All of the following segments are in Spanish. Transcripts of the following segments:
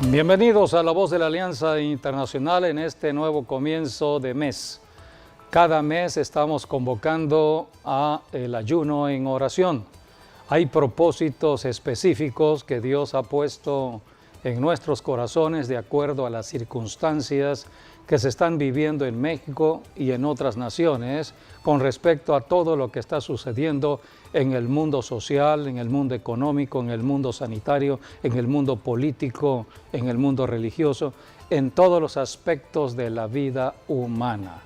Bienvenidos a La Voz de la Alianza Internacional en este nuevo comienzo de mes. Cada mes estamos convocando a el ayuno en oración. Hay propósitos específicos que Dios ha puesto en nuestros corazones de acuerdo a las circunstancias que se están viviendo en México y en otras naciones con respecto a todo lo que está sucediendo en el mundo social, en el mundo económico, en el mundo sanitario, en el mundo político, en el mundo religioso, en todos los aspectos de la vida humana.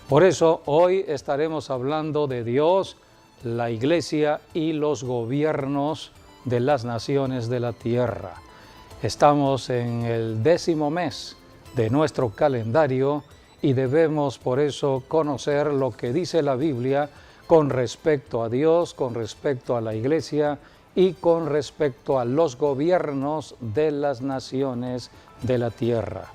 Por eso hoy estaremos hablando de Dios, la Iglesia y los gobiernos de las naciones de la tierra. Estamos en el 10º mes de nuestro calendario y debemos por eso conocer lo que dice la Biblia con respecto a Dios, con respecto a la Iglesia y con respecto a los gobiernos de las naciones de la tierra.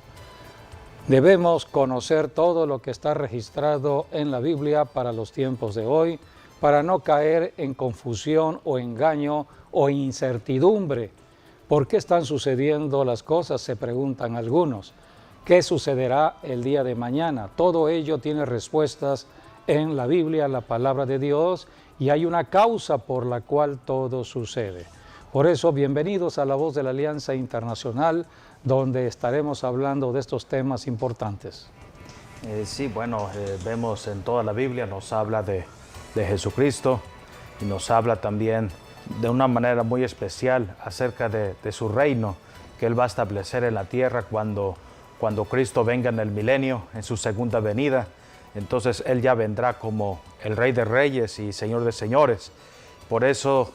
Debemos conocer todo lo que está registrado en la Biblia para los tiempos de hoy, para no caer en confusión o engaño o incertidumbre. ¿Por qué están sucediendo las cosas?, se preguntan algunos. ¿Qué sucederá el día de mañana? Todo ello tiene respuestas en la Biblia, la palabra de Dios, y hay una causa por la cual todo sucede. Por eso, bienvenidos a La Voz de la Alianza Internacional, donde estaremos hablando de estos temas importantes. Vemos en toda la Biblia, nos habla de Jesucristo y nos habla también de una manera muy especial acerca de su reino que Él va a establecer en la tierra cuando Cristo venga en el milenio, en su segunda venida. Entonces Él ya vendrá como el Rey de Reyes y Señor de Señores. Por eso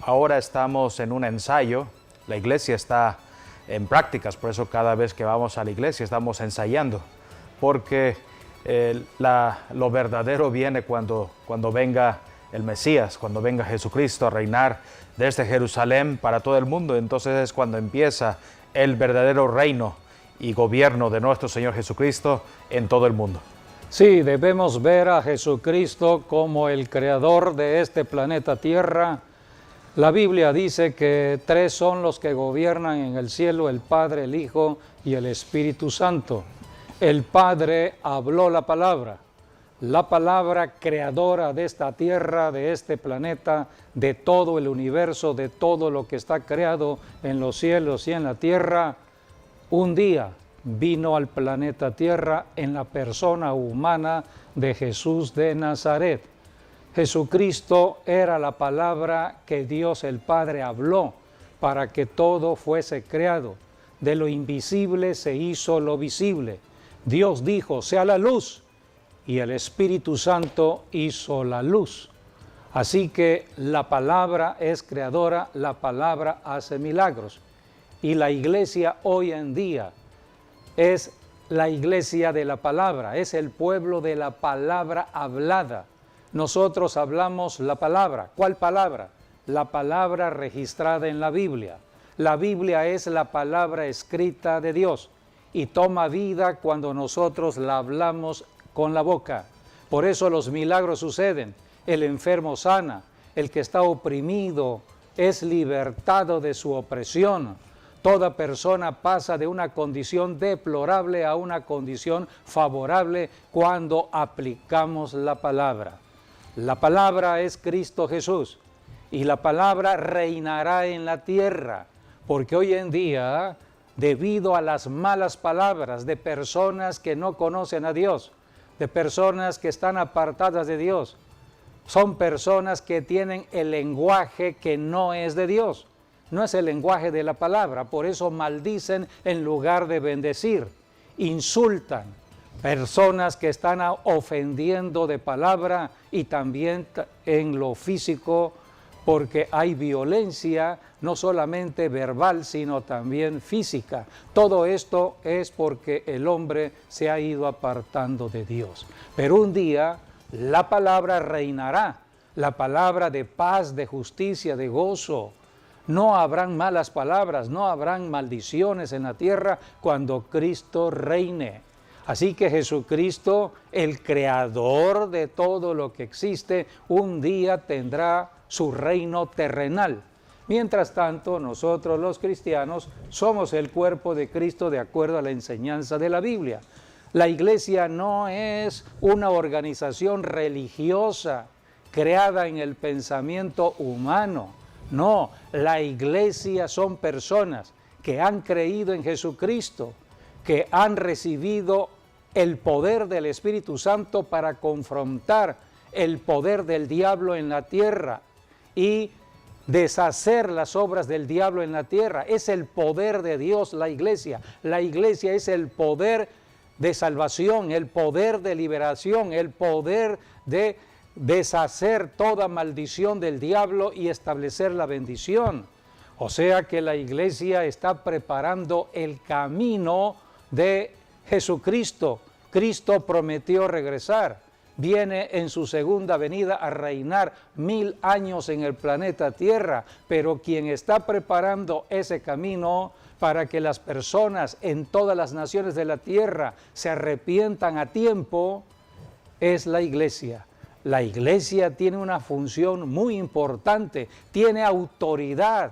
ahora estamos en un ensayo, la iglesia está en prácticas, por eso cada vez que vamos a la iglesia estamos ensayando, porque lo verdadero viene cuando venga el Mesías, cuando venga Jesucristo a reinar desde Jerusalén para todo el mundo. Entonces es cuando empieza el verdadero reino y gobierno de nuestro Señor Jesucristo en todo el mundo. Sí, debemos ver a Jesucristo como el creador de este planeta Tierra. La Biblia dice que 3 son los que gobiernan en el cielo: el Padre, el Hijo y el Espíritu Santo. El Padre habló la palabra creadora de esta tierra, de este planeta, de todo el universo, de todo lo que está creado en los cielos y en la tierra. Un día vino al planeta Tierra en la persona humana de Jesús de Nazaret. Jesucristo era la palabra que Dios el Padre habló para que todo fuese creado. De lo invisible se hizo lo visible. Dios dijo: sea la luz, y el Espíritu Santo hizo la luz. Así que la palabra es creadora, la palabra hace milagros. Y la iglesia hoy en día es la iglesia de la palabra, es el pueblo de la palabra hablada. Nosotros hablamos la palabra. ¿Cuál palabra? La palabra registrada en la Biblia. La Biblia es la palabra escrita de Dios y toma vida cuando nosotros la hablamos con la boca. Por eso los milagros suceden. El enfermo sana, el que está oprimido es libertado de su opresión. Toda persona pasa de una condición deplorable a una condición favorable cuando aplicamos la palabra. La palabra es Cristo Jesús y la palabra reinará en la tierra, porque hoy en día, debido a las malas palabras de personas que no conocen a Dios, de personas que están apartadas de Dios, son personas que tienen el lenguaje que no es de Dios. No es el lenguaje de la palabra, por eso maldicen en lugar de bendecir, insultan, personas que están ofendiendo de palabra y también en lo físico, porque hay violencia no solamente verbal, sino también física. Todo esto es porque el hombre se ha ido apartando de Dios. Pero un día la palabra reinará, la palabra de paz, de justicia, de gozo. No habrán malas palabras, no habrán maldiciones en la tierra cuando Cristo reine. Así que Jesucristo, el creador de todo lo que existe, un día tendrá su reino terrenal. Mientras tanto, nosotros los cristianos somos el cuerpo de Cristo de acuerdo a la enseñanza de la Biblia. La iglesia no es una organización religiosa creada en el pensamiento humano. No, la iglesia son personas que han creído en Jesucristo, que han recibido el poder del Espíritu Santo para confrontar el poder del diablo en la tierra y deshacer las obras del diablo en la tierra. Es el poder de Dios la iglesia. La iglesia es el poder de salvación, el poder de liberación, el poder de deshacer toda maldición del diablo y establecer la bendición. O sea que la iglesia está preparando el camino de Jesucristo. Cristo prometió regresar. Viene en su segunda venida a reinar 1000 años en el planeta Tierra, pero quien está preparando ese camino para que las personas en todas las naciones de la tierra se arrepientan a tiempo es la iglesia. La iglesia tiene una función muy importante, tiene autoridad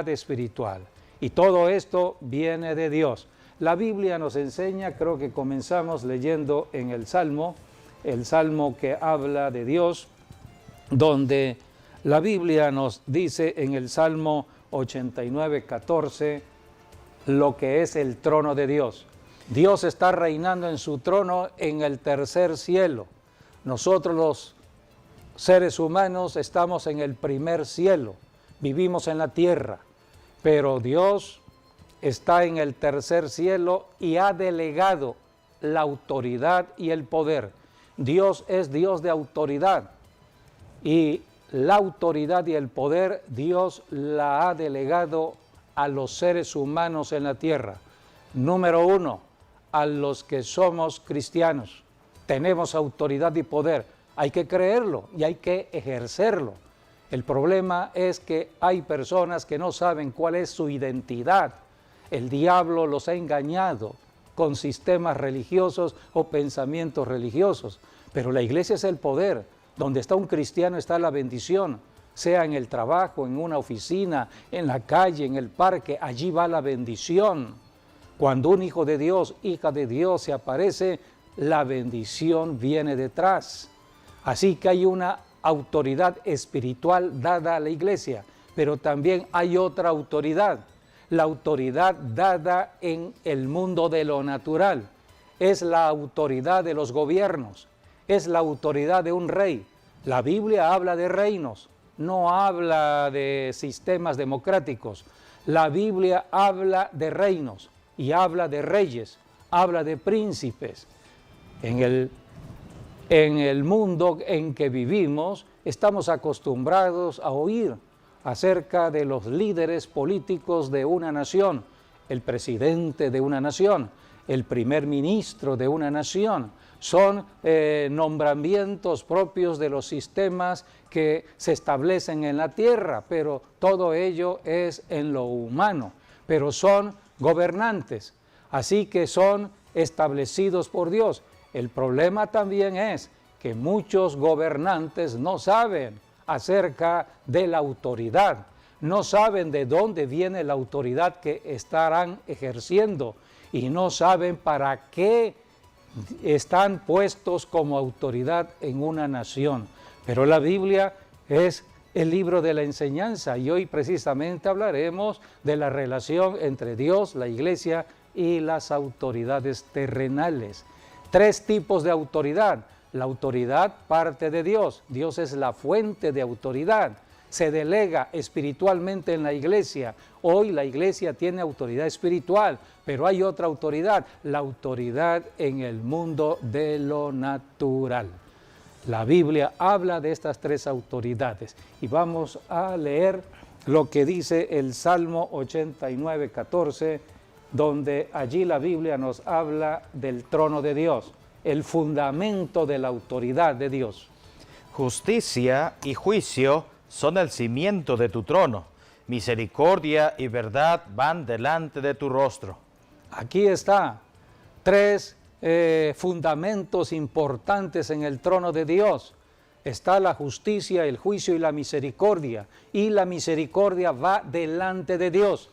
espiritual. Y todo esto viene de Dios. La Biblia nos enseña, creo que comenzamos leyendo en el Salmo que habla de Dios, donde la Biblia nos dice en el Salmo 89:14 lo que es el trono de Dios. Dios está reinando en su trono en el tercer cielo. Nosotros los seres humanos estamos en el primer cielo, vivimos en la tierra, pero Dios está en el tercer cielo y ha delegado la autoridad y el poder. Dios es Dios de autoridad y la autoridad y el poder Dios la ha delegado a los seres humanos en la tierra. Número uno, a los que somos cristianos. Tenemos autoridad y poder. Hay que creerlo y hay que ejercerlo. El problema es que hay personas que no saben cuál es su identidad. El diablo los ha engañado con sistemas religiosos o pensamientos religiosos. Pero la iglesia es el poder. Donde está un cristiano está la bendición. Sea en el trabajo, en una oficina, en la calle, en el parque, allí va la bendición. Cuando un hijo de Dios, hija de Dios se aparece, la bendición viene detrás. Así que hay una autoridad espiritual dada a la iglesia, pero también hay otra autoridad. La autoridad dada en el mundo de lo natural. Es la autoridad de los gobiernos, es la autoridad de un rey. La Biblia habla de reinos, no habla de sistemas democráticos. La Biblia habla de reinos y habla de reyes, habla de príncipes. En el mundo en que vivimos estamos acostumbrados a oír acerca de los líderes políticos de una nación, el presidente de una nación, el primer ministro de una nación. Son nombramientos propios de los sistemas que se establecen en la tierra, pero todo ello es en lo humano, pero son gobernantes, así que son establecidos por Dios. El problema también es que muchos gobernantes no saben acerca de la autoridad, no saben de dónde viene la autoridad que estarán ejerciendo y no saben para qué están puestos como autoridad en una nación. Pero la Biblia es el libro de la enseñanza y hoy precisamente hablaremos de la relación entre Dios, la iglesia y las autoridades terrenales. 3 tipos de autoridad. La autoridad parte de Dios. Dios es la fuente de autoridad. Se delega espiritualmente en la iglesia. Hoy la iglesia tiene autoridad espiritual, pero hay otra autoridad, la autoridad en el mundo de lo natural. La Biblia habla de estas 3 autoridades y vamos a leer lo que dice el Salmo 89:14, donde allí la Biblia nos habla del trono de Dios, el fundamento de la autoridad de Dios. Justicia y juicio son el cimiento de tu trono. Misericordia y verdad van delante de tu rostro. Aquí está 3 fundamentos importantes en el trono de Dios. está la justicia, el juicio y la misericordia. Y la misericordia va delante de Dios.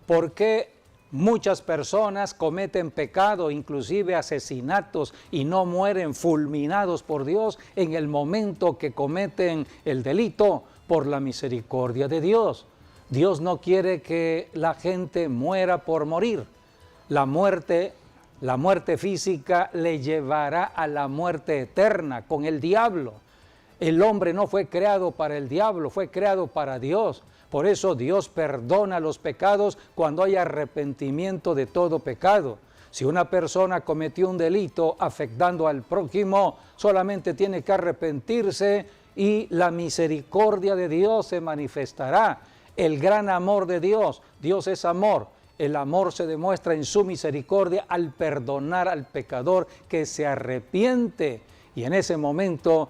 ¿Por qué muchas personas cometen pecado, inclusive asesinatos, y no mueren fulminados por Dios en el momento que cometen el delito? Por la misericordia de Dios. Dios no quiere que la gente muera por morir. La muerte física le llevará a la muerte eterna con el diablo. El hombre no fue creado para el diablo, fue creado para Dios. Por eso Dios perdona los pecados cuando hay arrepentimiento de todo pecado. Si una persona cometió un delito afectando al prójimo, solamente tiene que arrepentirse y la misericordia de Dios se manifestará. El gran amor de Dios, Dios es amor. El amor se demuestra en su misericordia al perdonar al pecador que se arrepiente. Y en ese momento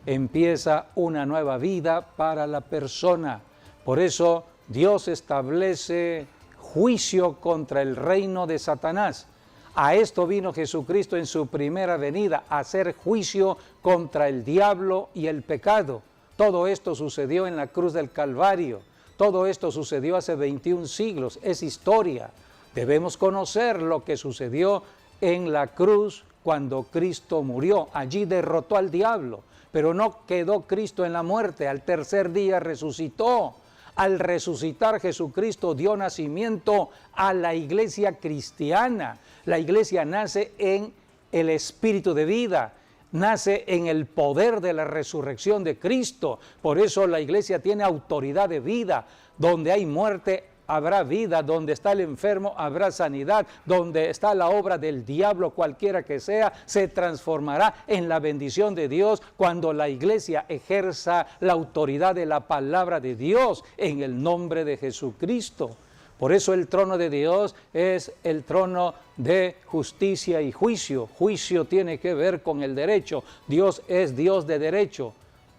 empieza una nueva vida para la persona. Por eso Dios establece juicio contra el reino de Satanás. A esto vino Jesucristo en su primera venida, a hacer juicio contra el diablo y el pecado. Todo esto sucedió en la cruz del Calvario. Todo esto sucedió hace 21 siglos, es historia. Debemos conocer lo que sucedió en la cruz cuando Cristo murió. Allí derrotó al diablo, pero no quedó Cristo en la muerte. Al tercer día resucitó. Al resucitar, Jesucristo dio nacimiento a la iglesia cristiana. La iglesia nace en el espíritu de vida, nace en el poder de la resurrección de Cristo. Por eso la iglesia tiene autoridad de vida. Donde hay muerte, habrá vida. Donde está el enfermo, habrá sanidad. Donde está la obra del diablo, cualquiera que sea, se transformará en la bendición de Dios cuando la iglesia ejerza la autoridad de la palabra de Dios en el nombre de Jesucristo. Por eso el trono de Dios es el trono de justicia y juicio. Juicio tiene que ver con el derecho. Dios es Dios de derecho.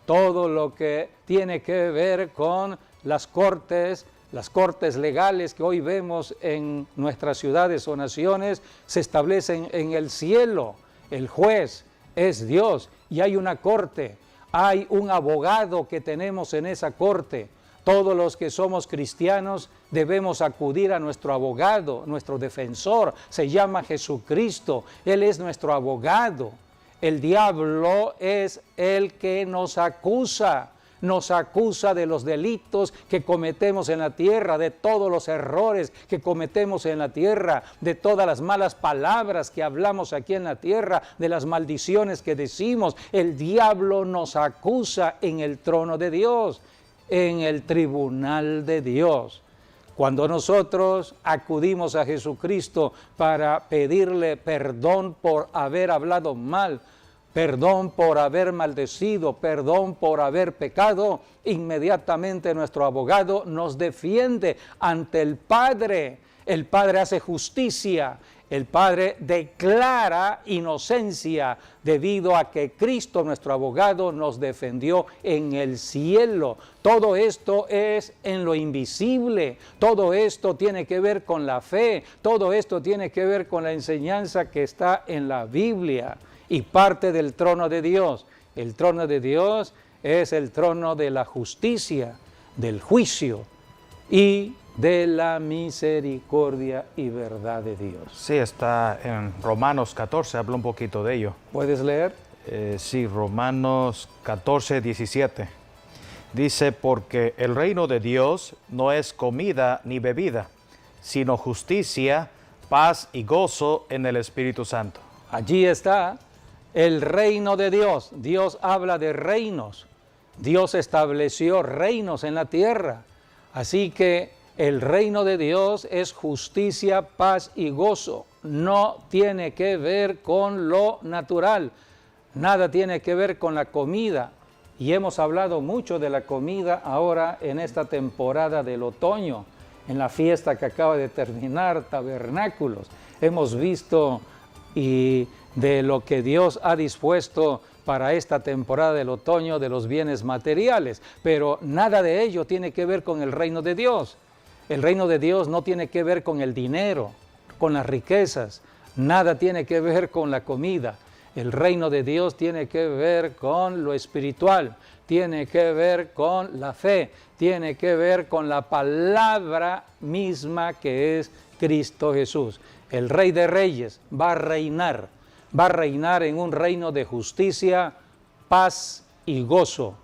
Todo lo que tiene que ver con las cortes legales que hoy vemos en nuestras ciudades o naciones, se establecen en el cielo. El juez es Dios y hay una corte, hay un abogado que tenemos en esa corte. Todos los que somos cristianos debemos acudir a nuestro abogado, nuestro defensor, se llama Jesucristo, Él es nuestro abogado. El diablo es el que nos acusa de los delitos que cometemos en la tierra, de todos los errores que cometemos en la tierra, de todas las malas palabras que hablamos aquí en la tierra, de las maldiciones que decimos. El diablo nos acusa en el trono de Dios, en el tribunal de Dios. Cuando nosotros acudimos a Jesucristo para pedirle perdón por haber hablado mal, perdón por haber maldecido, perdón por haber pecado, inmediatamente nuestro abogado nos defiende ante el Padre. El Padre hace justicia, el Padre declara inocencia debido a que Cristo, nuestro abogado, nos defendió en el cielo. Todo esto es en lo invisible, todo esto tiene que ver con la fe, todo esto tiene que ver con la enseñanza que está en la Biblia y parte del trono de Dios. El trono de Dios es el trono de la justicia, del juicio y de la misericordia y verdad de Dios. Sí, está en Romanos 14, habla un poquito de ello. ¿Puedes leer? Sí, Romanos 14, 17. Dice, porque el reino de Dios no es comida ni bebida, sino justicia, paz y gozo en el Espíritu Santo. Allí está el reino de Dios. Dios habla de reinos. Dios estableció reinos en la tierra. Así que el reino de Dios es justicia, paz y gozo. No tiene que ver con lo natural. Nada tiene que ver con la comida. Y hemos hablado mucho de la comida ahora en esta temporada del otoño, en la fiesta que acaba de terminar, tabernáculos. Hemos visto y de lo que Dios ha dispuesto para esta temporada del otoño de los bienes materiales. Pero nada de ello tiene que ver con el reino de Dios. El reino de Dios no tiene que ver con el dinero, con las riquezas, nada tiene que ver con la comida. El reino de Dios tiene que ver con lo espiritual, tiene que ver con la fe, tiene que ver con la palabra misma que es Cristo Jesús. El Rey de Reyes va a reinar en un reino de justicia, paz y gozo.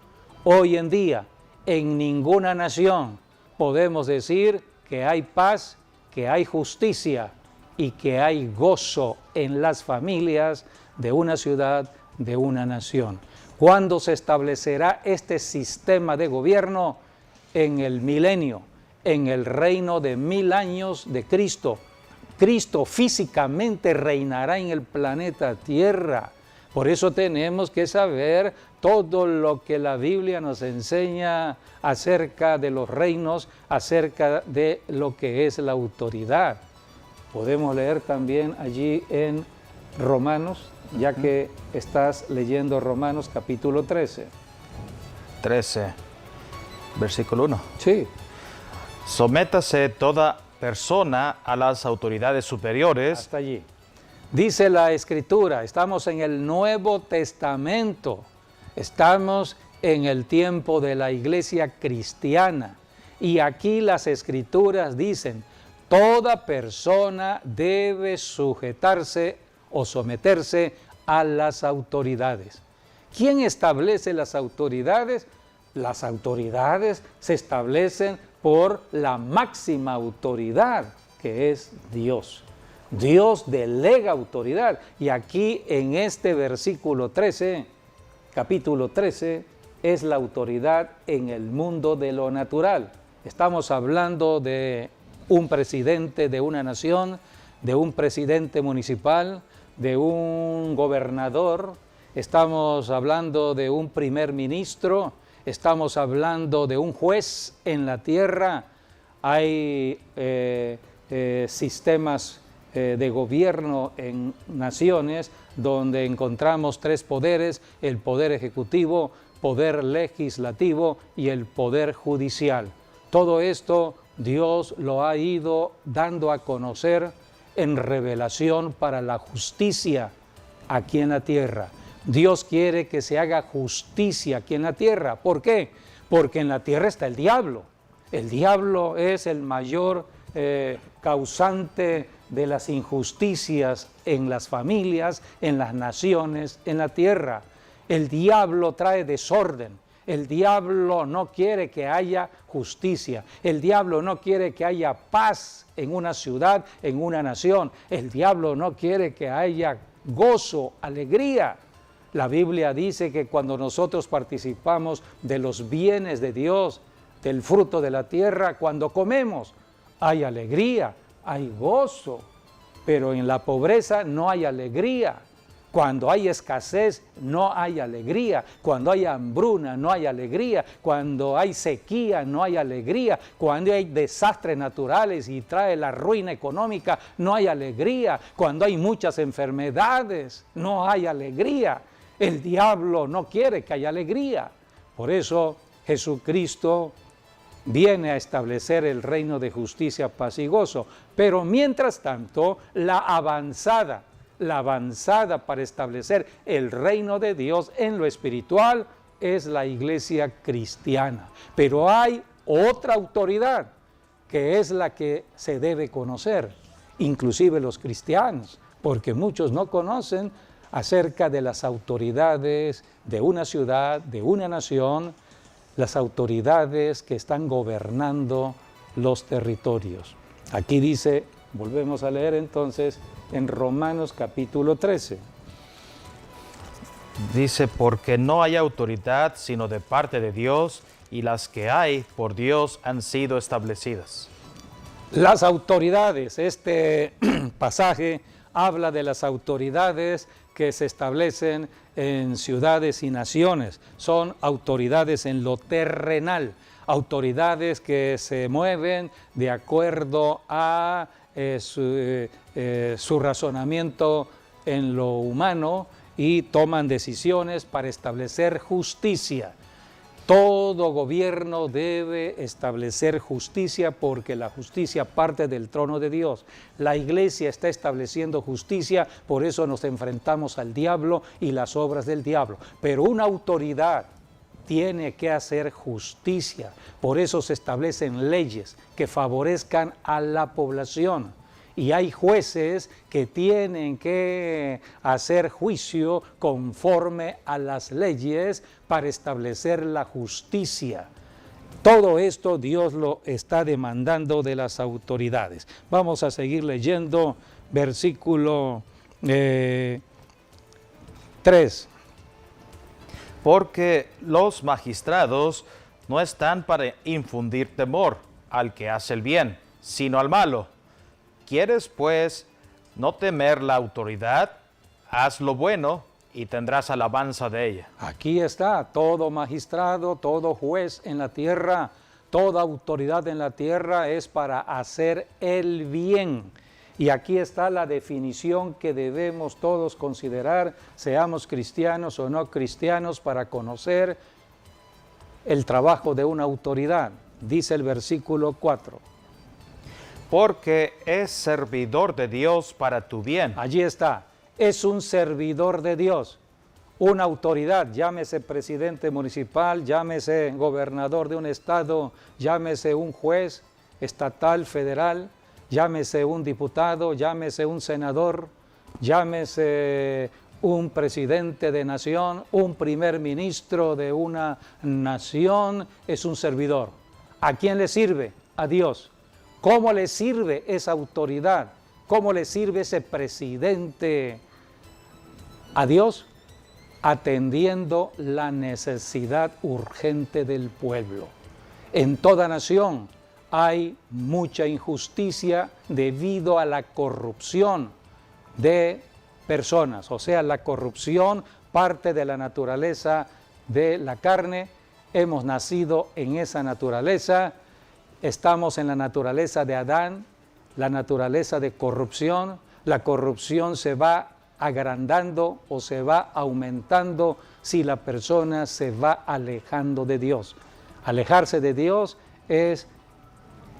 Hoy en día, en ninguna nación podemos decir que hay paz, que hay justicia y que hay gozo en las familias de una ciudad, de una nación. ¿Cuándo se establecerá este sistema de gobierno? En el milenio, en el reino de 1000 años de Cristo. Cristo físicamente reinará en el planeta Tierra. Por eso tenemos que saber todo lo que la Biblia nos enseña acerca de los reinos, acerca de lo que es la autoridad. Podemos leer también allí en Romanos, ya que estás leyendo Romanos capítulo 13. 13, versículo 1. Sí. Sométase toda persona a las autoridades superiores. Hasta allí. Dice la Escritura, estamos en el Nuevo Testamento, estamos en el tiempo de la iglesia cristiana y aquí las Escrituras dicen, toda persona debe sujetarse o someterse a las autoridades. ¿Quién establece las autoridades? Las autoridades se establecen por la máxima autoridad, que es Dios. Dios delega autoridad. Y aquí en este versículo 13, capítulo 13, es la autoridad en el mundo de lo natural. Estamos hablando de un presidente de una nación, de un presidente municipal, de un gobernador, estamos hablando de un primer ministro, estamos hablando de un juez en la tierra. Hay sistemas de gobierno en naciones donde encontramos 3 poderes, el poder ejecutivo, poder legislativo y el poder judicial. Todo esto Dios lo ha ido dando a conocer en revelación para la justicia aquí en la tierra. Dios quiere que se haga justicia aquí en la tierra. ¿Por qué? Porque en la tierra está el diablo. El diablo es el mayor causante de las injusticias en las familias, en las naciones, en la tierra. El diablo trae desorden. El diablo no quiere que haya justicia. El diablo no quiere que haya paz en una ciudad, en una nación. El diablo no quiere que haya gozo, alegría. La Biblia dice que cuando nosotros participamos de los bienes de Dios, del fruto de la tierra, cuando comemos, hay alegría, hay gozo, pero en la pobreza no hay alegría. Cuando hay escasez no hay alegría, cuando hay hambruna no hay alegría, cuando hay sequía no hay alegría, cuando hay desastres naturales y trae la ruina económica no hay alegría, cuando hay muchas enfermedades no hay alegría. El diablo no quiere que haya alegría. Por eso Jesucristo viene a establecer el reino de justicia, paz y gozo. Pero mientras tanto, la avanzada para establecer el reino de Dios en lo espiritual es la iglesia cristiana. Pero hay otra autoridad que es la que se debe conocer, inclusive los cristianos, porque muchos no conocen acerca de las autoridades de una ciudad, de una nación, las autoridades que están gobernando los territorios. Aquí dice, volvemos a leer entonces en Romanos capítulo 13. Dice, porque no hay autoridad sino de parte de Dios, y las que hay por Dios han sido establecidas. Las autoridades, este pasaje habla de las autoridades que se establecen en ciudades y naciones. Son autoridades en lo terrenal, autoridades que se mueven de acuerdo a su razonamiento en lo humano y toman decisiones para establecer justicia. Todo gobierno debe establecer justicia porque la justicia parte del trono de Dios. La iglesia está estableciendo justicia, por eso nos enfrentamos al diablo y las obras del diablo. Pero una autoridad tiene que hacer justicia, por eso se establecen leyes que favorezcan a la población. Y hay jueces que tienen que hacer juicio conforme a las leyes para establecer la justicia. Todo esto Dios lo está demandando de las autoridades. Vamos a seguir leyendo versículo 3. Porque los magistrados no están para infundir temor al que hace el bien, sino al malo. ¿Quieres, pues, no temer la autoridad? Haz lo bueno y tendrás alabanza de ella. Aquí está, todo magistrado, todo juez en la tierra, toda autoridad en la tierra es para hacer el bien. Y aquí está la definición que debemos todos considerar, seamos cristianos o no cristianos, para conocer el trabajo de una autoridad. Dice el versículo 4. Porque es servidor de Dios para tu bien. Allí está, es un servidor de Dios, una autoridad, llámese presidente municipal, llámese gobernador de un estado, llámese un juez estatal, federal, llámese un diputado, llámese un senador, llámese un presidente de nación, un primer ministro de una nación, es un servidor. ¿A quién le sirve? A Dios. ¿Cómo le sirve esa autoridad? ¿Cómo le sirve ese presidente a Dios? Atendiendo la necesidad urgente del pueblo. En toda nación hay mucha injusticia debido a la corrupción de personas. O sea, la corrupción parte de la naturaleza de la carne. Hemos nacido en esa naturaleza. Estamos en la naturaleza de Adán, la naturaleza de corrupción. La corrupción se va agrandando o se va aumentando si la persona se va alejando de Dios. Alejarse de Dios es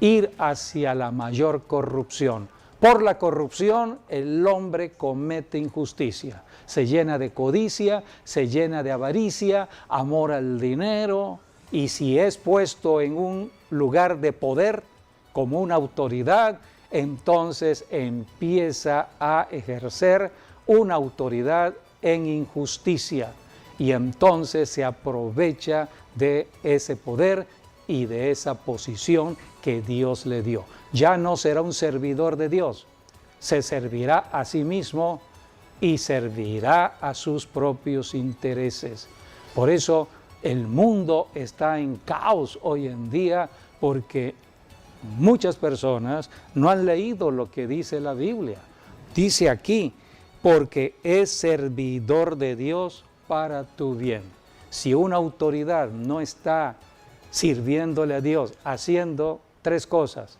ir hacia la mayor corrupción. Por la corrupción el hombre comete injusticia, se llena de codicia, se llena de avaricia, amor al dinero, y si es puesto en un lugar de poder como una autoridad, entonces empieza a ejercer una autoridad en injusticia y entonces se aprovecha de ese poder y de esa posición que Dios le dio. Ya no será un servidor de Dios, se servirá a sí mismo y servirá a sus propios intereses. Por eso el mundo está en caos hoy en día porque muchas personas no han leído lo que dice la Biblia. Dice aquí, porque es servidor de Dios para tu bien. Si una autoridad no está sirviéndole a Dios, haciendo tres cosas: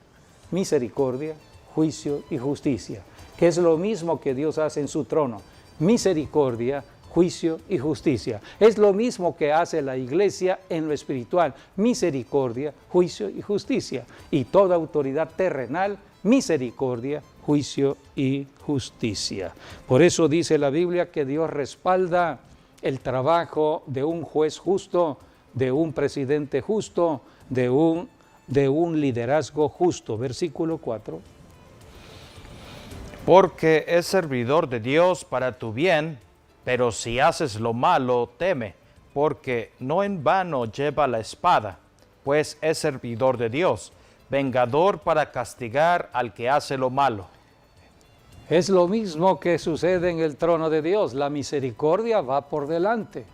misericordia, juicio y justicia, que es lo mismo que Dios hace en su trono. Misericordia, juicio y justicia. Es lo mismo que hace la iglesia en lo espiritual. Misericordia, juicio y justicia. Y toda autoridad terrenal, misericordia, juicio y justicia. Por eso dice la Biblia que Dios respalda el trabajo de un juez justo, de un presidente justo, de un liderazgo justo. Versículo 4. Porque es servidor de Dios para tu bien, pero si haces lo malo, teme, porque no en vano lleva la espada, pues es servidor de Dios, vengador para castigar al que hace lo malo. Es lo mismo que sucede en el trono de Dios. La misericordia va por delante,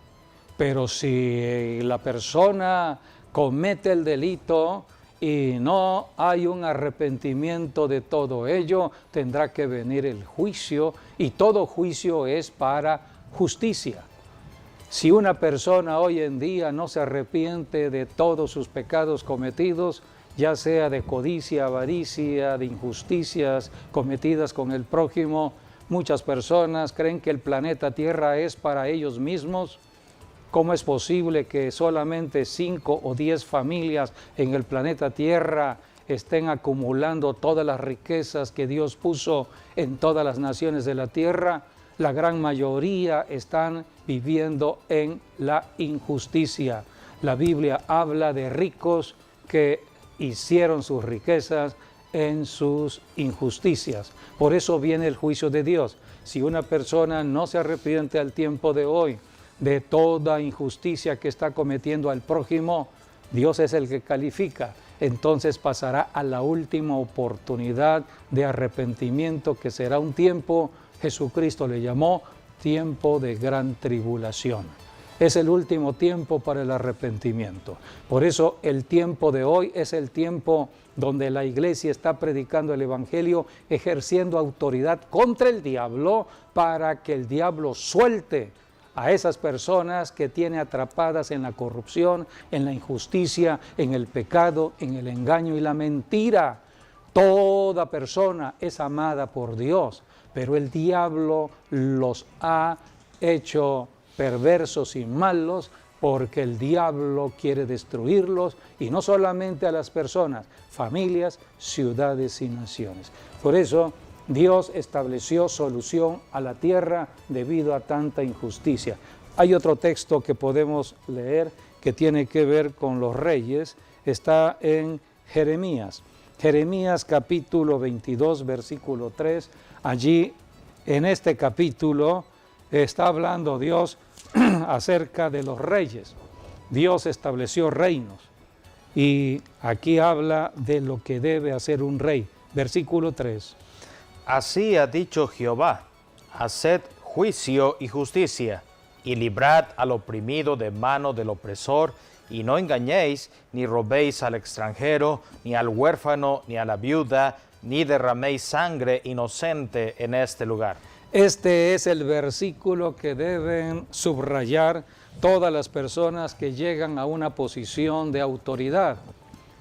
pero si la persona comete el delito y no hay un arrepentimiento de todo ello, tendrá que venir el juicio, y todo juicio es para justicia. Si una persona hoy en día no se arrepiente de todos sus pecados cometidos, ya sea de codicia, avaricia, de injusticias cometidas con el prójimo, muchas personas creen que el planeta Tierra es para ellos mismos ¿Cómo es posible que solamente 5 o 10 familias en el planeta Tierra estén acumulando todas las riquezas que Dios puso en todas las naciones de la tierra? La gran mayoría están viviendo en la injusticia. La Biblia habla de ricos que hicieron sus riquezas en sus injusticias. Por eso viene el juicio de Dios. Si una persona no se arrepiente al tiempo de hoy de toda injusticia que está cometiendo al prójimo, Dios es el que califica. Entonces pasará a la última oportunidad de arrepentimiento, que será un tiempo, Jesucristo le llamó tiempo de gran tribulación. Es el último tiempo para el arrepentimiento. Por eso el tiempo de hoy es el tiempo donde la iglesia está predicando el evangelio, ejerciendo autoridad contra el diablo para que el diablo suelte a esas personas que tiene atrapadas en la corrupción, en la injusticia, en el pecado, en el engaño y la mentira. Toda persona es amada por Dios, pero el diablo los ha hecho perversos y malos porque el diablo quiere destruirlos, y no solamente a las personas, familias, ciudades y naciones. Por eso Dios estableció solución a la tierra debido a tanta injusticia. Hay otro texto que podemos leer que tiene que ver con los reyes, está en Jeremías. Jeremías capítulo 22, versículo 3. Allí, en este capítulo, está hablando Dios acerca de los reyes. Dios estableció reinos y aquí habla de lo que debe hacer un rey. Versículo 3. Así ha dicho Jehová: haced juicio y justicia, y librad al oprimido de mano del opresor, y no engañéis, ni robéis al extranjero, ni al huérfano, ni a la viuda, ni derraméis sangre inocente en este lugar. Este es el versículo que deben subrayar todas las personas que llegan a una posición de autoridad,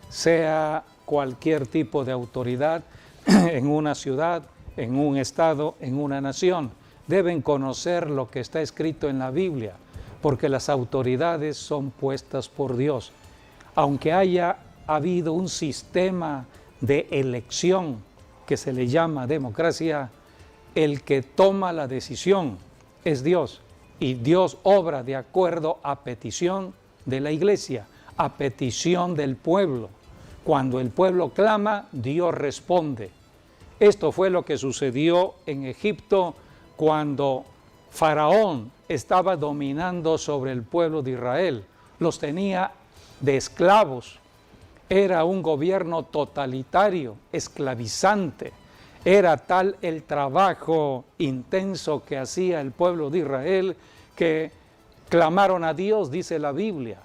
sea cualquier tipo de autoridad en una ciudad, en un estado, en una nación. Deben conocer lo que está escrito en la Biblia, porque las autoridades son puestas por Dios. Aunque haya habido un sistema de elección que se le llama democracia, el que toma la decisión es Dios, y Dios obra de acuerdo a petición de la iglesia, a petición del pueblo. Cuando el pueblo clama, Dios responde. Esto fue lo que sucedió en Egipto cuando Faraón estaba dominando sobre el pueblo de Israel. Los tenía de esclavos. Era un gobierno totalitario, esclavizante. Era tal el trabajo intenso que hacía el pueblo de Israel que clamaron a Dios, dice la Biblia.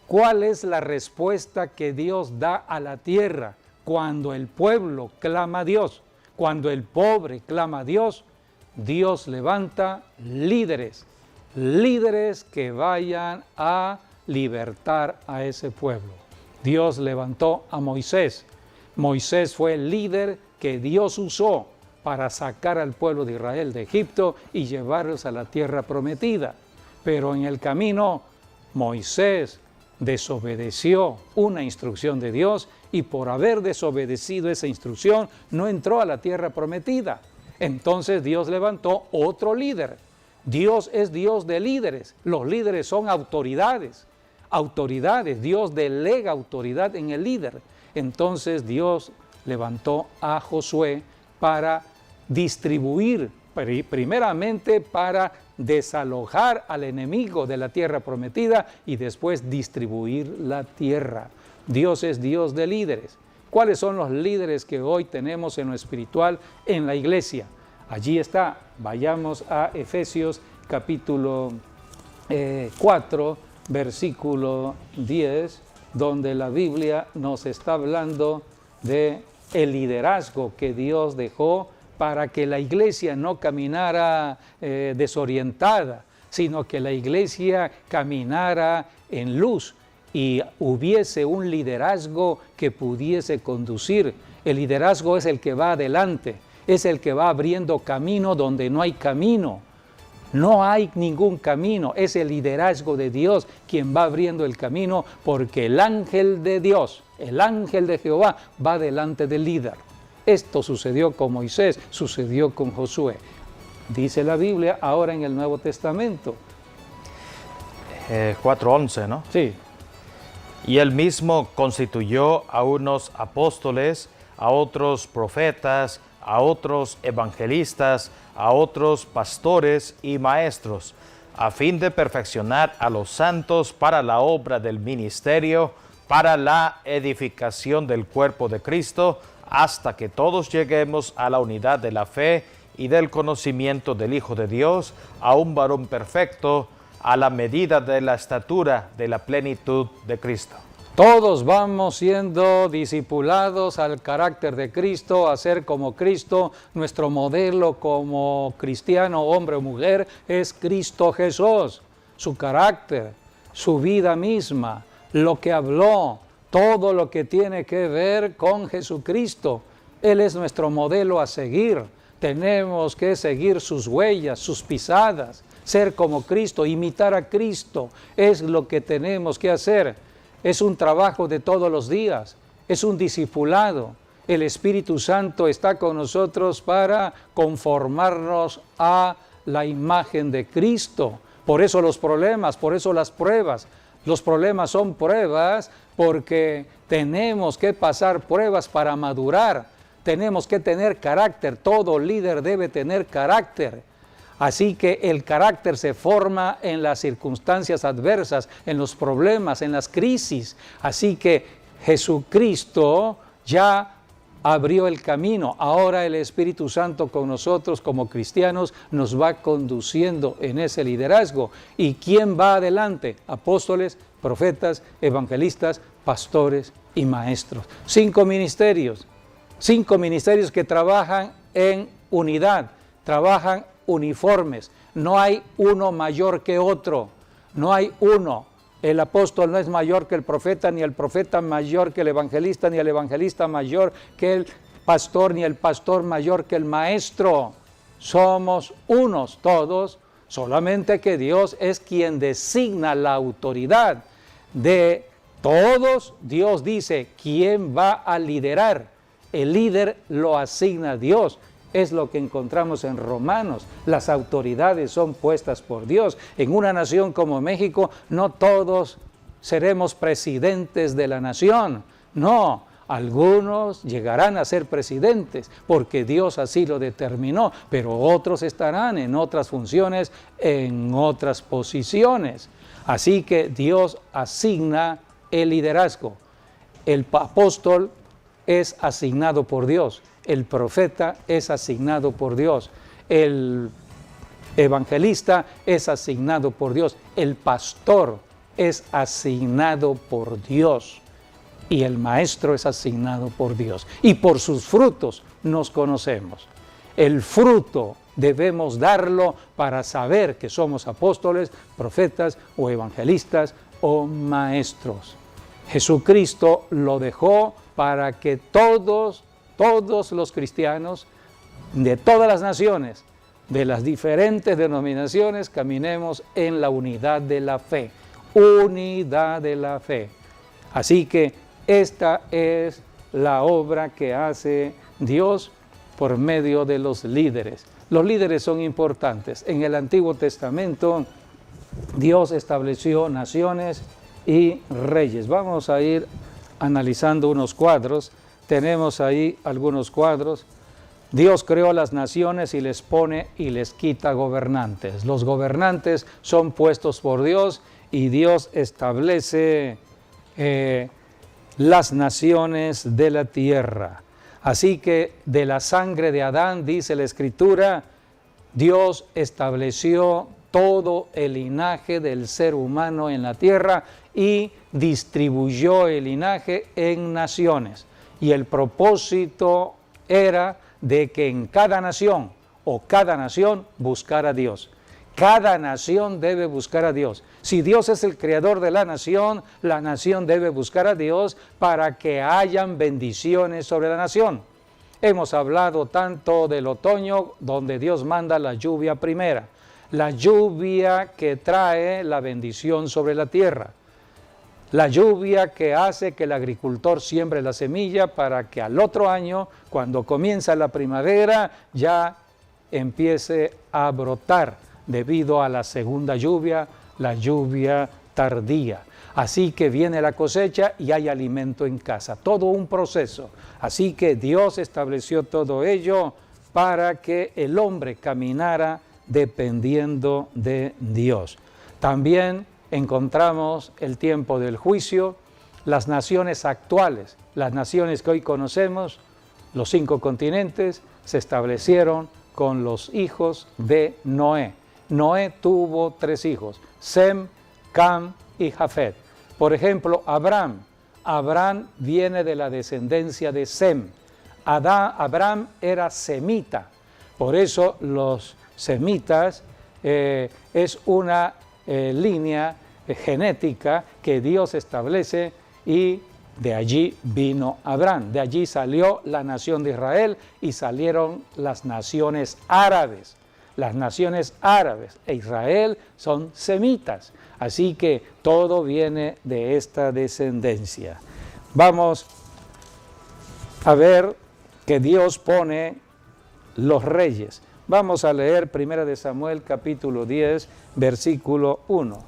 ¿Cuál es la respuesta que Dios da a la tierra cuando el pueblo clama a Dios? Cuando el pobre clama a Dios, Dios levanta líderes, líderes que vayan a libertar a ese pueblo. Dios levantó a Moisés. Moisés fue el líder que Dios usó para sacar al pueblo de Israel de Egipto y llevarlos a la tierra prometida. Pero en el camino, Moisés desobedeció una instrucción de Dios, y por haber desobedecido esa instrucción, no entró a la tierra prometida. Entonces Dios levantó otro líder. Dios es Dios de líderes. Los líderes son autoridades. Autoridades. Dios delega autoridad en el líder. Entonces Dios levantó a Josué para distribuir, primeramente para desalojar al enemigo de la tierra prometida y después distribuir la tierra. Dios es Dios de líderes. ¿Cuáles son los líderes que hoy tenemos en lo espiritual en la iglesia? Allí está. Vayamos a Efesios capítulo 4, versículo 10, donde la Biblia nos está hablando de el liderazgo que Dios dejó para que la iglesia no caminara desorientada, sino que la iglesia caminara en luz y hubiese un liderazgo que pudiese conducir. El liderazgo es el que va adelante, es el que va abriendo camino donde no hay camino. No hay ningún camino, es el liderazgo de Dios quien va abriendo el camino, porque el ángel de Dios, el ángel de Jehová, va delante del líder. Esto sucedió con Moisés, sucedió con Josué. Dice la Biblia ahora en el Nuevo Testamento. 4:11, ¿no? Sí. Y él mismo constituyó a unos apóstoles, a otros profetas, a otros evangelistas, a otros pastores y maestros, a fin de perfeccionar a los santos para la obra del ministerio, para la edificación del cuerpo de Cristo, hasta que todos lleguemos a la unidad de la fe y del conocimiento del Hijo de Dios, a un varón perfecto, a la medida de la estatura de la plenitud de Cristo. Todos vamos siendo discipulados al carácter de Cristo, a ser como Cristo. Nuestro modelo como cristiano, hombre o mujer, es Cristo Jesús. Su carácter, su vida misma, lo que habló, todo lo que tiene que ver con Jesucristo. Él es nuestro modelo a seguir. Tenemos que seguir sus huellas, sus pisadas, ser como Cristo, imitar a Cristo. Es lo que tenemos que hacer. Es un trabajo de todos los días, es un discipulado. El Espíritu Santo está con nosotros para conformarnos a la imagen de Cristo. Por eso los problemas, por eso las pruebas. Los problemas son pruebas porque tenemos que pasar pruebas para madurar. Tenemos que tener carácter, todo líder debe tener carácter. Así que el carácter se forma en las circunstancias adversas, en los problemas, en las crisis. Así que Jesucristo ya abrió el camino. Ahora el Espíritu Santo con nosotros como cristianos nos va conduciendo en ese liderazgo. ¿Y quién va adelante? Apóstoles, profetas, evangelistas, pastores y maestros. 5 ministerios que trabajan en unidad, trabajan uniformes, no hay uno mayor que otro, no hay uno. El apóstol no es mayor que el profeta, ni el profeta mayor que el evangelista, ni el evangelista mayor que el pastor, ni el pastor mayor que el maestro. Somos unos todos, solamente que Dios es quien designa la autoridad de todos. Dios dice quién va a liderar, el líder lo asigna Dios. Es lo que encontramos en Romanos. Las autoridades son puestas por Dios. En una nación como México, no todos seremos presidentes de la nación. No, algunos llegarán a ser presidentes porque Dios así lo determinó, pero otros estarán en otras funciones, en otras posiciones. Así que Dios asigna el liderazgo. El apóstol es asignado por Dios. El profeta es asignado por Dios, el evangelista es asignado por Dios, el pastor es asignado por Dios y el maestro es asignado por Dios. Y por sus frutos nos conocemos. El fruto debemos darlo para saber que somos apóstoles, profetas o evangelistas o maestros. Jesucristo lo dejó para que todos los cristianos de todas las naciones, de las diferentes denominaciones, caminemos en la unidad de la fe. Unidad de la fe. Así que esta es la obra que hace Dios por medio de los líderes. Los líderes son importantes. En el Antiguo Testamento, Dios estableció naciones y reyes. Vamos a ir analizando unos cuadros. Tenemos ahí algunos cuadros. Dios creó las naciones y les pone y les quita gobernantes. Los gobernantes son puestos por Dios y Dios establece las naciones de la tierra. Así que de la sangre de Adán, dice la Escritura, Dios estableció todo el linaje del ser humano en la tierra y distribuyó el linaje en naciones. Y el propósito era de que en cada nación buscara a Dios. Cada nación debe buscar a Dios. Si Dios es el creador de la nación debe buscar a Dios para que hayan bendiciones sobre la nación. Hemos hablado tanto del otoño, donde Dios manda la lluvia primera. la lluvia que trae la bendición sobre la tierra, la lluvia que hace que el agricultor siembre la semilla para que al otro año, cuando comienza la primavera, ya empiece a brotar debido a la segunda lluvia, la lluvia tardía. Así que viene la cosecha y hay alimento en casa, todo un proceso. Así que Dios estableció todo ello para que el hombre caminara dependiendo de Dios. También encontramos el tiempo del juicio, las naciones actuales, las naciones que hoy conocemos, los 5 continentes, se establecieron con los hijos de Noé. Noé tuvo 3 hijos, Sem, Cam y Jafet. Por ejemplo, Abraham viene de la descendencia de Sem. Abraham era semita, por eso los semitas es una línea genética que Dios establece y de allí vino Abraham, de allí salió la nación de Israel y salieron las naciones árabes. Las naciones árabes e Israel son semitas, así que todo viene de esta descendencia. Vamos a ver que Dios pone los reyes. Vamos a leer 1 Samuel capítulo 10, versículo 1.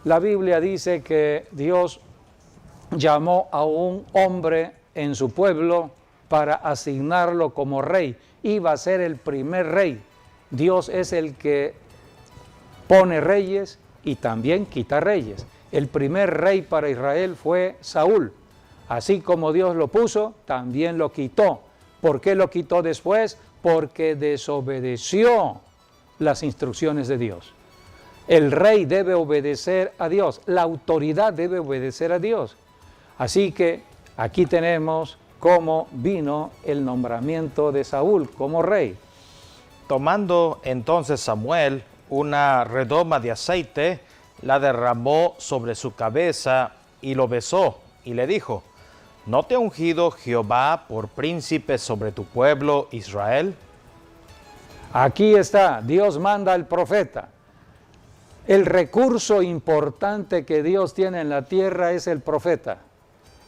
La Biblia dice que Dios llamó a un hombre en su pueblo para asignarlo como rey. Iba a ser el primer rey. Dios es el que pone reyes y también quita reyes. El primer rey para Israel fue Saúl. Así como Dios lo puso, también lo quitó. ¿Por qué lo quitó después? Porque desobedeció las instrucciones de Dios. El rey debe obedecer a Dios, la autoridad debe obedecer a Dios. Así que aquí tenemos cómo vino el nombramiento de Saúl como rey. Tomando entonces Samuel una redoma de aceite, la derramó sobre su cabeza y lo besó y le dijo: ¿No te ha ungido Jehová por príncipe sobre tu pueblo Israel? Aquí está, Dios manda al profeta. El recurso importante que Dios tiene en la tierra es el profeta.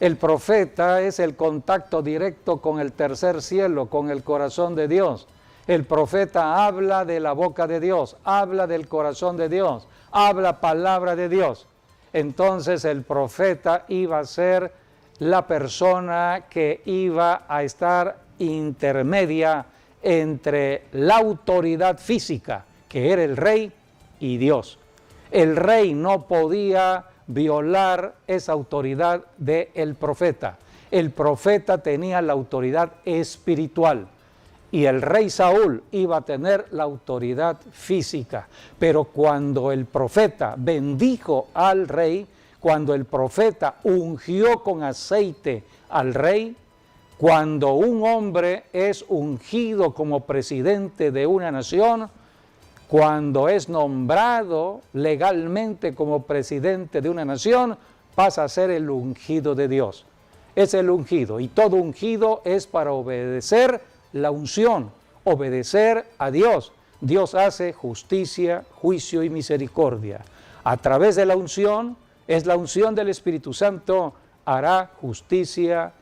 El profeta es el contacto directo con el tercer cielo, con el corazón de Dios. El profeta habla de la boca de Dios, habla del corazón de Dios, habla palabra de Dios. Entonces el profeta iba a ser la persona que iba a estar intermedia entre la autoridad física, que era el rey, y Dios. El rey no podía violar esa autoridad del profeta. El profeta tenía la autoridad espiritual y el rey Saúl iba a tener la autoridad física. Pero cuando el profeta bendijo al rey, cuando el profeta ungió con aceite al rey, cuando un hombre es ungido como presidente de una nación, cuando es nombrado legalmente como presidente de una nación, pasa a ser el ungido de Dios. Es el ungido, y todo ungido es para obedecer la unción, obedecer a Dios. Dios hace justicia, juicio y misericordia. A través de la unción, es la unción del Espíritu Santo, hará justicia,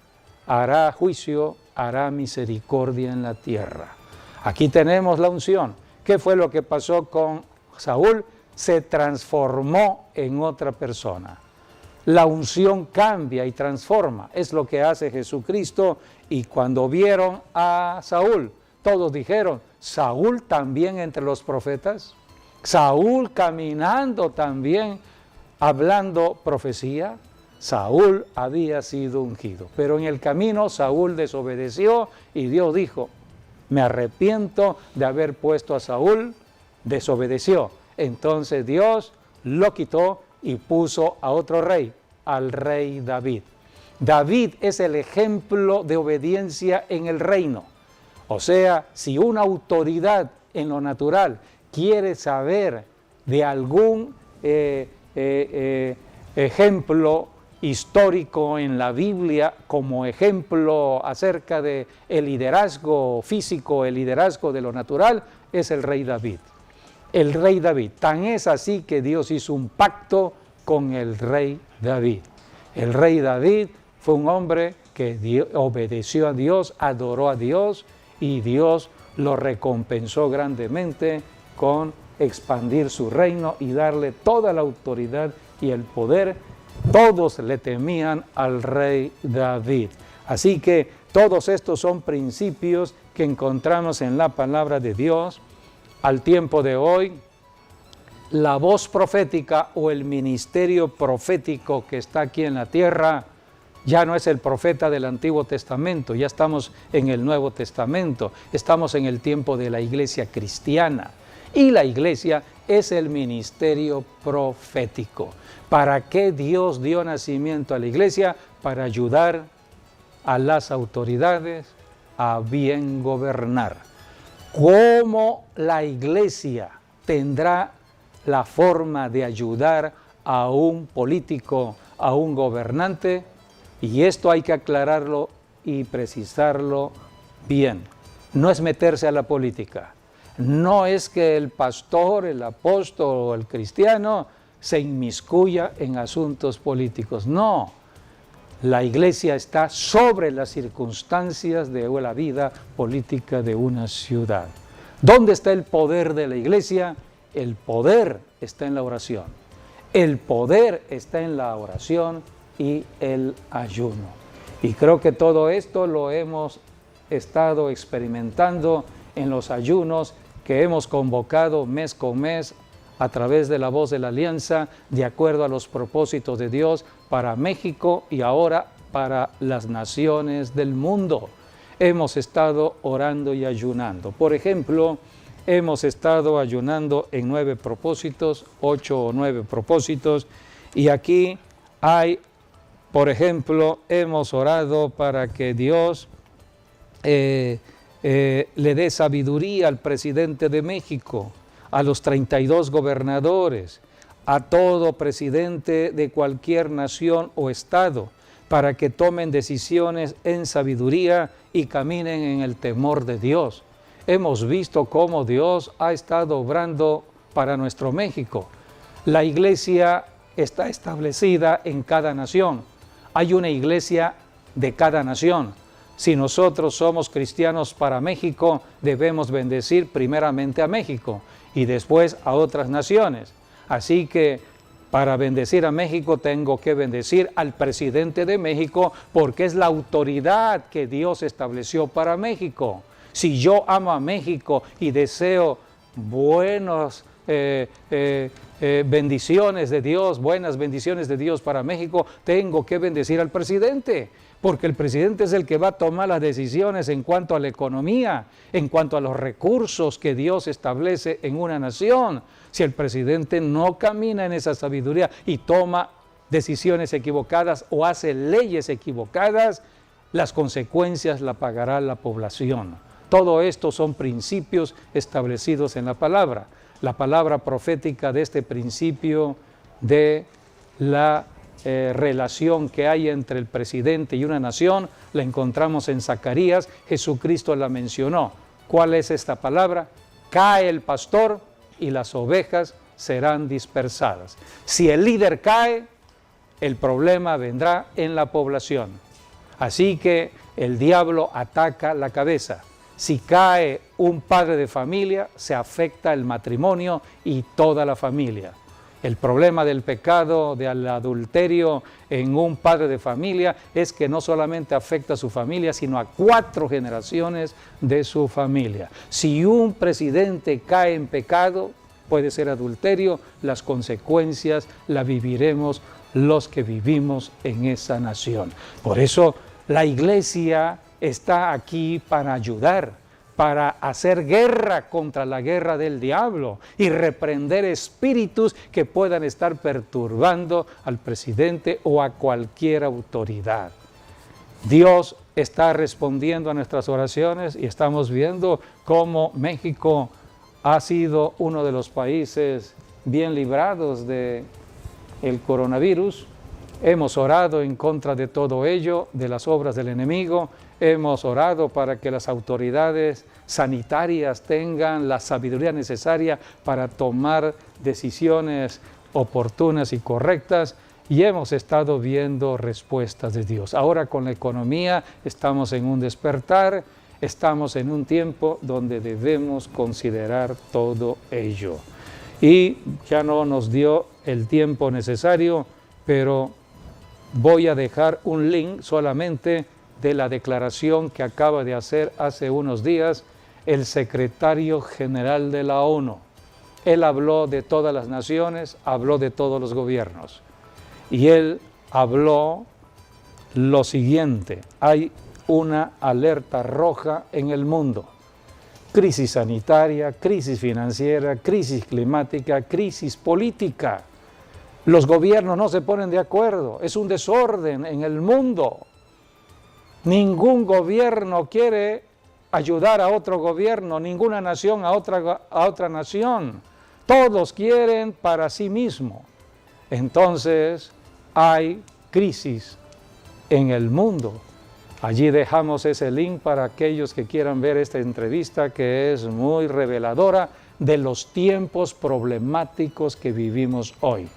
hará juicio, hará misericordia en la tierra. Aquí tenemos la unción. ¿Qué fue lo que pasó con Saúl? Se transformó en otra persona. La unción cambia y transforma. Es lo que hace Jesucristo. Y cuando vieron a Saúl, todos dijeron: ¿Saúl también entre los profetas? ¿Saúl caminando también, hablando profecía? Saúl había sido ungido. Pero en el camino Saúl desobedeció y Dios dijo: me arrepiento de haber puesto a Saúl. Desobedeció. Entonces Dios lo quitó y puso a otro rey, al rey David. David es el ejemplo de obediencia en el reino. O sea, si una autoridad en lo natural quiere saber de algún ejemplo histórico en la Biblia como ejemplo acerca de el liderazgo físico, el liderazgo de lo natural, es el rey David. el rey David. Tan es así que Dios hizo un pacto con el rey David. El rey David fue un hombre que obedeció a Dios, adoró a Dios, y Dios lo recompensó grandemente con expandir su reino y darle toda la autoridad y el poder. Todos le temían al rey David. Así que todos estos son principios que encontramos en la palabra de Dios. Al tiempo de hoy, la voz profética o el ministerio profético que está aquí en la tierra ya no es el profeta del Antiguo Testamento, ya estamos en el Nuevo Testamento, estamos en el tiempo de la iglesia cristiana. Y la iglesia es el ministerio profético. ¿Para qué Dios dio nacimiento a la iglesia? Para ayudar a las autoridades a bien gobernar. ¿Cómo la iglesia tendrá la forma de ayudar a un político, a un gobernante? Y esto hay que aclararlo y precisarlo bien. No es meterse a la política. No es que el pastor, el apóstol o el cristiano se inmiscuya en asuntos políticos. No. La iglesia está sobre las circunstancias de la vida política de una ciudad. ¿Dónde está el poder de la iglesia? El poder está en la oración. El poder está en la oración y el ayuno. Y creo que todo esto lo hemos estado experimentando en los ayunos que hemos convocado mes con mes a través de la voz de la alianza, de acuerdo a los propósitos de Dios para México y ahora para las naciones del mundo. Hemos estado orando y ayunando. Por ejemplo, hemos estado ayunando en 9 propósitos, 8 o 9 propósitos, y aquí hay, por ejemplo, hemos orado para que Dios le dé sabiduría al presidente de México, a los 32 gobernadores, a todo presidente de cualquier nación o estado, para que tomen decisiones en sabiduría y caminen en el temor de Dios. Hemos visto cómo Dios ha estado obrando para nuestro México. La iglesia está establecida en cada nación. Hay una iglesia de cada nación. Si nosotros somos cristianos para México, debemos bendecir primeramente a México y después a otras naciones. Así que para bendecir a México tengo que bendecir al presidente de México porque es la autoridad que Dios estableció para México. Si yo amo a México y deseo buenas bendiciones de Dios, buenas bendiciones de Dios para México, tengo que bendecir al presidente. Porque el presidente es el que va a tomar las decisiones en cuanto a la economía, en cuanto a los recursos que Dios establece en una nación. Si el presidente no camina en esa sabiduría y toma decisiones equivocadas o hace leyes equivocadas, las consecuencias las pagará la población. Todo esto son principios establecidos en la palabra. La palabra profética de este principio de la relación que hay entre el presidente y una nación, la encontramos en Zacarías. Jesucristo la mencionó. ¿Cuál es esta palabra? Cae el pastor y las ovejas serán dispersadas. Si el líder cae, el problema vendrá en la población. Así que el diablo ataca la cabeza. Si cae un padre de familia, se afecta el matrimonio y toda la familia. El problema del pecado, del adulterio en un padre de familia es que no solamente afecta a su familia, sino a 4 generaciones de su familia. Si un presidente cae en pecado, puede ser adulterio, las consecuencias las viviremos los que vivimos en esa nación. Por eso la iglesia está aquí para ayudar, para hacer guerra contra la guerra del diablo y reprender espíritus que puedan estar perturbando al presidente o a cualquier autoridad. Dios está respondiendo a nuestras oraciones y estamos viendo cómo México ha sido uno de los países bien librados del coronavirus. Hemos orado en contra de todo ello, de las obras del enemigo. Hemos orado para que las autoridades sanitarias tengan la sabiduría necesaria para tomar decisiones oportunas y correctas, y hemos estado viendo respuestas de Dios. Ahora con la economía estamos en un despertar, estamos en un tiempo donde debemos considerar todo ello. Y ya no nos dio el tiempo necesario, pero voy a dejar un link solamente de la declaración que acaba de hacer hace unos días el secretario general de la ONU. Él habló de todas las naciones, habló de todos los gobiernos. Y él habló lo siguiente: hay una alerta roja en el mundo. Crisis sanitaria, crisis financiera, crisis climática, crisis política. Los gobiernos no se ponen de acuerdo, es un desorden en el mundo. Ningún gobierno quiere ayudar a otro gobierno, ninguna nación a otra nación. Todos quieren para sí mismo. Entonces hay crisis en el mundo. Allí dejamos ese link para aquellos que quieran ver esta entrevista, que es muy reveladora de los tiempos problemáticos que vivimos hoy.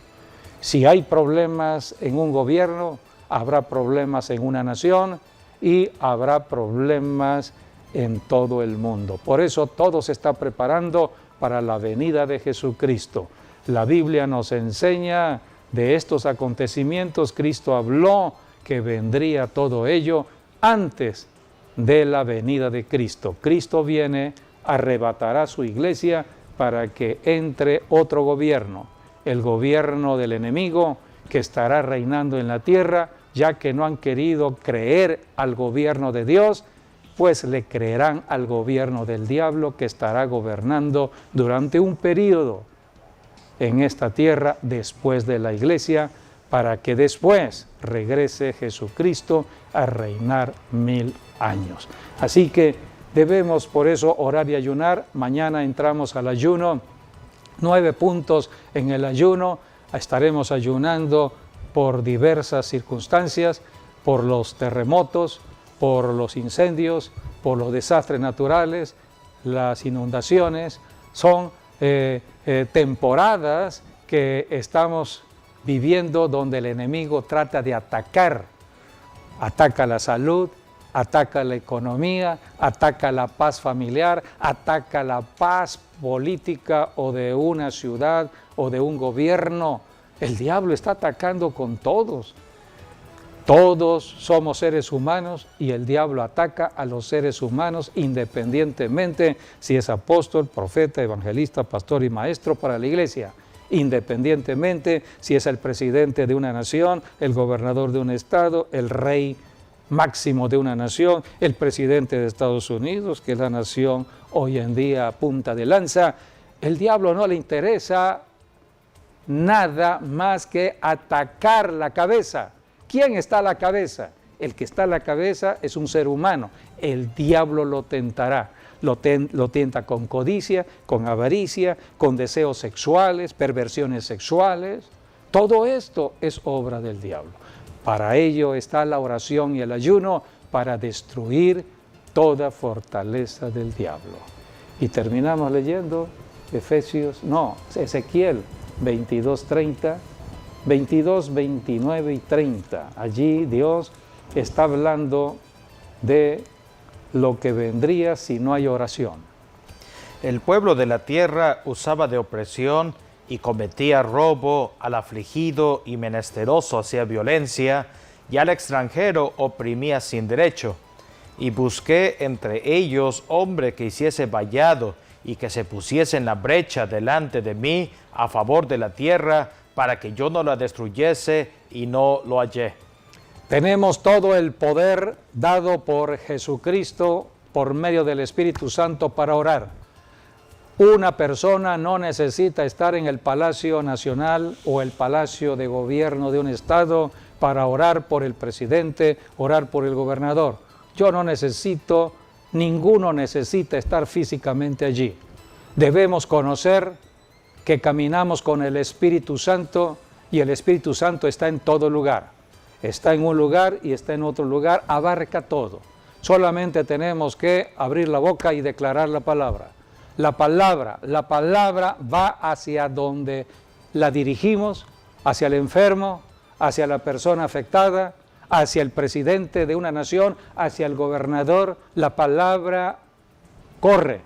Si hay problemas en un gobierno, habrá problemas en una nación y habrá problemas en todo el mundo. Por eso todo se está preparando para la venida de Jesucristo. La Biblia nos enseña de estos acontecimientos. Cristo habló que vendría todo ello antes de la venida de Cristo. Cristo viene, arrebatará su iglesia para que entre otro gobierno, el gobierno del enemigo, que estará reinando en la tierra, ya que no han querido creer al gobierno de Dios, pues le creerán al gobierno del diablo, que estará gobernando durante un periodo en esta tierra después de la iglesia, para que después regrese Jesucristo a reinar 1000 años. Así que debemos por eso orar y ayunar. Mañana entramos al ayuno, 9 puntos en el ayuno. Estaremos ayunando por diversas circunstancias, por los terremotos, por los incendios, por los desastres naturales, las inundaciones. Son temporadas que estamos viviendo donde el enemigo trata de ataca la salud, ataca la economía, ataca la paz familiar, ataca la paz política o de una ciudad o de un gobierno. El diablo está atacando con todos. Todos somos seres humanos y el diablo ataca a los seres humanos independientemente si es apóstol, profeta, evangelista, pastor y maestro para la iglesia. Independientemente si es el presidente de una nación, el gobernador de un estado, el rey máximo de una nación, el presidente de Estados Unidos, que es la nación hoy en día a punta de lanza. El diablo no le interesa nada más que atacar la cabeza. ¿Quién está a la cabeza? El que está a la cabeza es un ser humano. El diablo lo tentará. Lo tienta con codicia, con avaricia, con deseos sexuales, perversiones sexuales. Todo esto es obra del diablo. Para ello está la oración y el ayuno, para destruir toda fortaleza del diablo. Y terminamos leyendo Ezequiel 22, 29 y 30. Allí Dios está hablando de lo que vendría si no hay oración. El pueblo de la tierra usaba de opresión y cometía robo, al afligido y menesteroso hacía violencia, y al extranjero oprimía sin derecho. Y busqué entre ellos hombre que hiciese vallado y que se pusiese en la brecha delante de mí a favor de la tierra, para que yo no la destruyese, y no lo hallé. Tenemos todo el poder dado por Jesucristo por medio del Espíritu Santo para orar. Una persona no necesita estar en el Palacio Nacional o el Palacio de Gobierno de un estado para orar por el presidente, orar por el gobernador. Yo no necesito, ninguno necesita estar físicamente allí. Debemos conocer que caminamos con el Espíritu Santo y el Espíritu Santo está en todo lugar. Está en un lugar y está en otro lugar, abarca todo. Solamente tenemos que abrir la boca y declarar la palabra. La palabra va hacia donde la dirigimos, hacia el enfermo, hacia la persona afectada, hacia el presidente de una nación, hacia el gobernador. La palabra corre,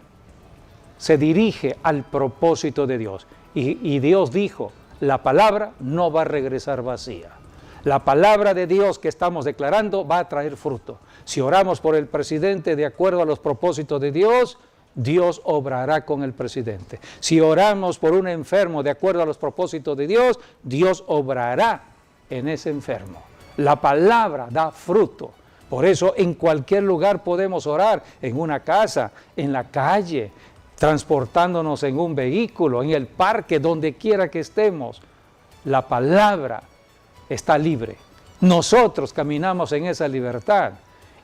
se dirige al propósito de Dios. Y Dios dijo, la palabra no va a regresar vacía. La palabra de Dios que estamos declarando va a traer fruto. Si oramos por el presidente de acuerdo a los propósitos de Dios, Dios obrará con el presidente. Si oramos por un enfermo de acuerdo a los propósitos de Dios, Dios obrará en ese enfermo. La palabra da fruto. Por eso en cualquier lugar podemos orar, en una casa, en la calle, transportándonos en un vehículo, en el parque, donde quiera que estemos. La palabra está libre. Nosotros caminamos en esa libertad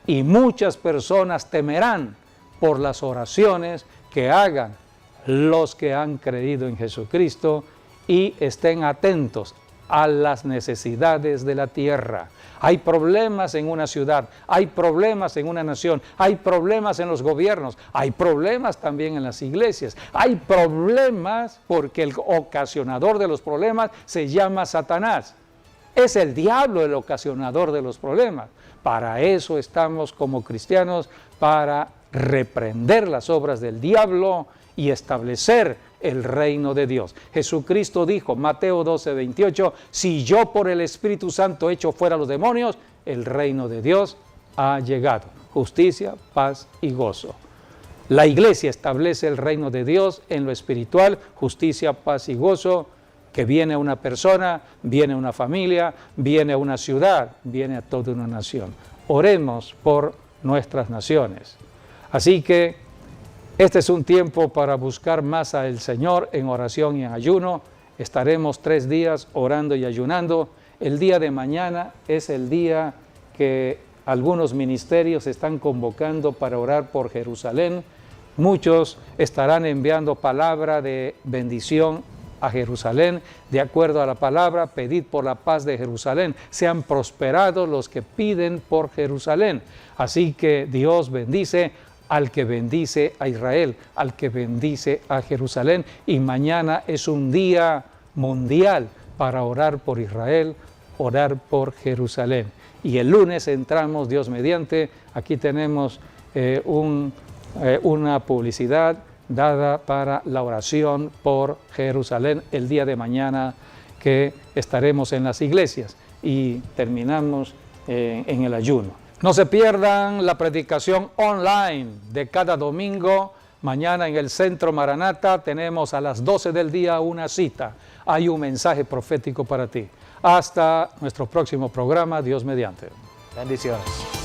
y muchas personas temerán por las oraciones que hagan los que han creído en Jesucristo y estén atentos a las necesidades de la tierra. Hay problemas en una ciudad, hay problemas en una nación, hay problemas en los gobiernos, hay problemas también en las iglesias, hay problemas porque el ocasionador de los problemas se llama Satanás. Es el diablo el ocasionador de los problemas. Para eso estamos como cristianos, para reprender las obras del diablo y establecer el reino de Dios. Jesucristo dijo, Mateo 12:28, si yo por el Espíritu Santo echo fuera los demonios, el reino de Dios ha llegado. Justicia, paz y gozo. La iglesia establece el reino de Dios en lo espiritual, justicia, paz y gozo, que viene a una persona, viene a una familia, viene a una ciudad, viene a toda una nación. Oremos por nuestras naciones. Así que este es un tiempo para buscar más al Señor en oración y en ayuno. Estaremos 3 días orando y ayunando. El día de mañana es el día que algunos ministerios están convocando para orar por Jerusalén. Muchos estarán enviando palabra de bendición a Jerusalén, de acuerdo a la palabra, pedid por la paz de Jerusalén, sean prosperados los que piden por Jerusalén. Así que Dios bendice al que bendice a Israel, al que bendice a Jerusalén, y mañana es un día mundial para orar por Israel, orar por Jerusalén. Y el lunes entramos, Dios mediante, aquí tenemos una publicidad dada para la oración por Jerusalén el día de mañana, que estaremos en las iglesias y terminamos en el ayuno. No se pierdan la predicación online de cada domingo. Mañana en el Centro Maranata tenemos a las 12 del día una cita. Hay un mensaje profético para ti. Hasta nuestro próximo programa, Dios mediante. Bendiciones.